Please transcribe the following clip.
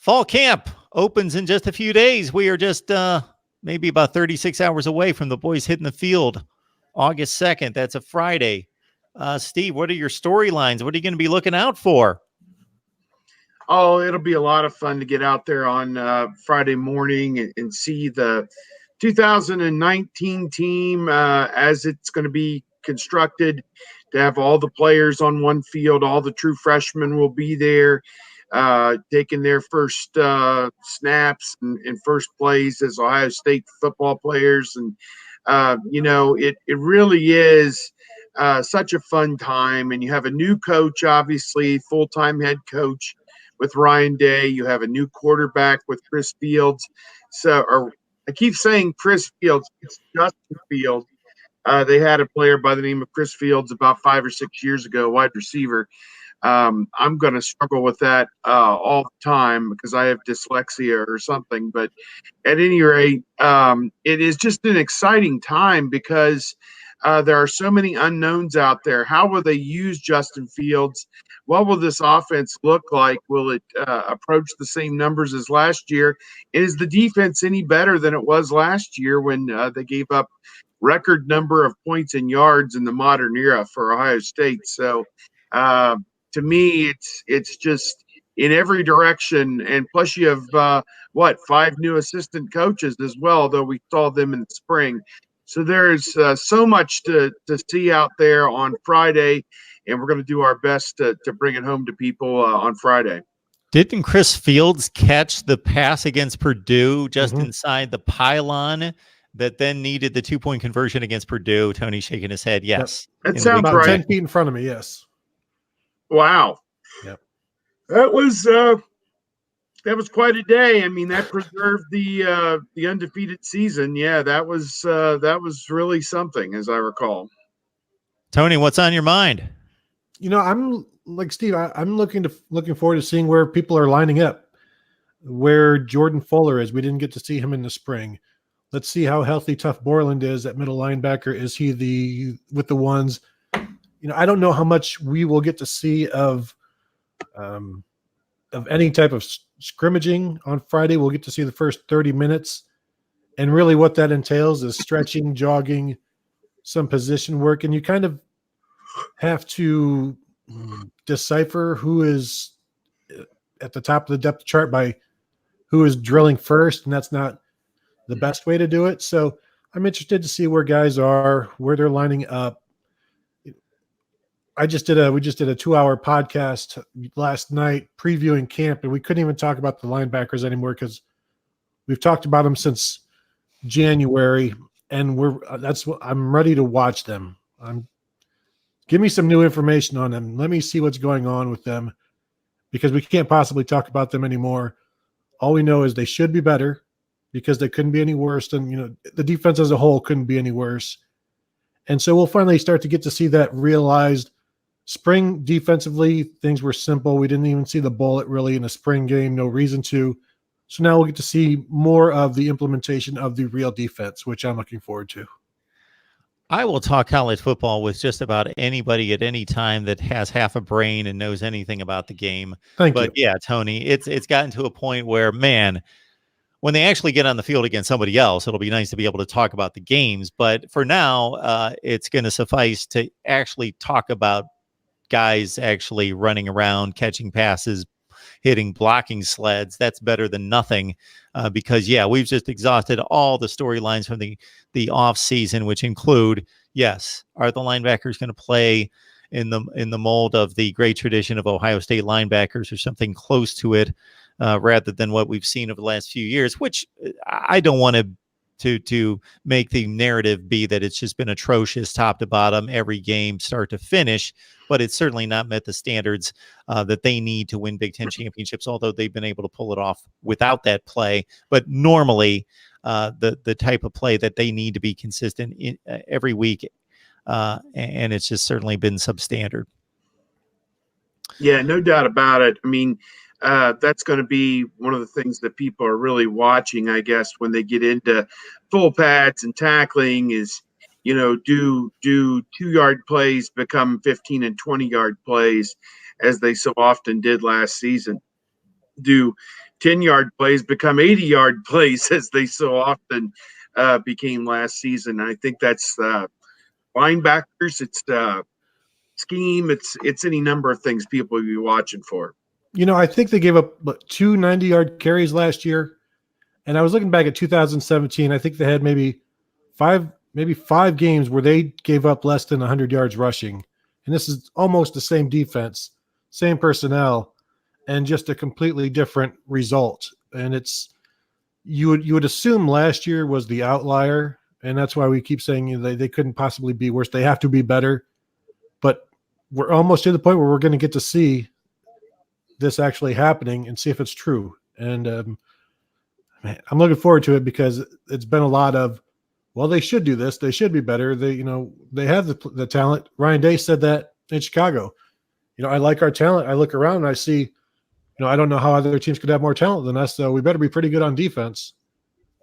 Fall camp opens in just a few days. We are just maybe about 36 hours away from the boys hitting the field August 2nd. That's a Friday. Steve, what are your storylines? What are you going to be looking out for? Oh, it'll be a lot of fun to get out there on Friday morning and see the 2019 team as it's going to be constructed, to have all the players on one field. All the true freshmen will be there, taking their first snaps and first plays as Ohio State football players. And, it really is such a fun time. And you have a new coach, obviously, full-time head coach with Ryan Day. You have a new quarterback with Chris Fields. I keep saying Chris Fields. It's Justin Fields. They had a player by the name of Chris Fields about 5 or 6 years ago, wide receiver. I'm going to struggle with that all the time because I have dyslexia or something. But at any rate, it is just an exciting time because there are so many unknowns out there. How will they use Justin Fields? What will this offense look like? Will it approach the same numbers as last year? And is the defense any better than it was last year when they gave up record number of points and yards in the modern era for Ohio State? So to me, it's just in every direction. And plus you have, 5 new assistant coaches as well, though we saw them in the spring. So there's so much to see out there on Friday, and we're going to do our best to bring it home to people on Friday. Didn't Chris Fields catch the pass against Purdue just inside the pylon that then needed the 2-point conversion against Purdue? Tony shaking his head. Yes. Yep. That sounds right. 10 feet in front of me. Yes. Wow. Yep. That was quite a day. I mean, that preserved the undefeated season. Yeah, that was really something, as I recall. Tony, what's on your mind? I'm like Steve. I'm looking forward to seeing where people are lining up, where Jordan Fuller is. We didn't get to see him in the spring. Let's see how healthy Tuff Borland is at middle linebacker. Is he with the ones? I don't know how much we will get to see of any type of scrimmaging on Friday. We'll get to see the first 30 minutes. And really what that entails is stretching, jogging, some position work. And you kind of have to decipher who is at the top of the depth chart by who is drilling first. And that's not the best way to do it. So I'm interested to see where guys are, where they're lining up. We just did a 2-hour podcast last night previewing camp, and we couldn't even talk about the linebackers anymore because we've talked about them since January, and I'm ready to watch them. Give me some new information on them. Let me see what's going on with them, because we can't possibly talk about them anymore. All we know is they should be better because they couldn't be any worse than, the defense as a whole couldn't be any worse. And so we'll finally start to get to see that realized. Spring defensively, things were simple. We didn't even see the bullet really in a spring game, no reason to. So now we'll get to see more of the implementation of the real defense, which I'm looking forward to. I will talk college football with just about anybody at any time that has half a brain and knows anything about the game. Thank you. Yeah, Tony, it's gotten to a point where, man, when they actually get on the field against somebody else, it'll be nice to be able to talk about the games. But for now, it's going to suffice to actually talk about guys actually running around, catching passes, hitting blocking sleds. That's better than nothing because, we've just exhausted all the storylines from the off season, which include, yes, are the linebackers going to play in the mold of the great tradition of Ohio State linebackers or something close to it rather than what we've seen over the last few years, which I don't want to make the narrative be that it's just been atrocious top to bottom, every game, start to finish, but it's certainly not met the standards that they need to win Big Ten championships, although they've been able to pull it off without that play. But normally, the type of play that they need to be consistent in, every week, and it's just certainly been substandard. Yeah, no doubt about it. I mean, that's going to be one of the things that people are really watching, I guess, when they get into full pads and tackling is, do 2-yard plays become 15 and 20-yard plays as they so often did last season? do 10-yard plays become 80-yard plays as they so often became last season. I think that's linebackers. It's scheme. It's any number of things people will be watching for. I think they gave up 2 90-yard carries last year. And I was looking back at 2017. I think they had maybe five games where they gave up less than 100 yards rushing. And this is almost the same defense, same personnel, and just a completely different result. And it's you would assume last year was the outlier, and that's why we keep saying they couldn't possibly be worse. They have to be better. But we're almost to the point where we're going to get to see this actually happening and see if it's true. And man, I'm looking forward to it because it's been a lot of, well, they should do this. They should be better. They have the talent. Ryan Day said that in Chicago. I like our talent. I look around and I see, I don't know how other teams could have more talent than us, so we better be pretty good on defense.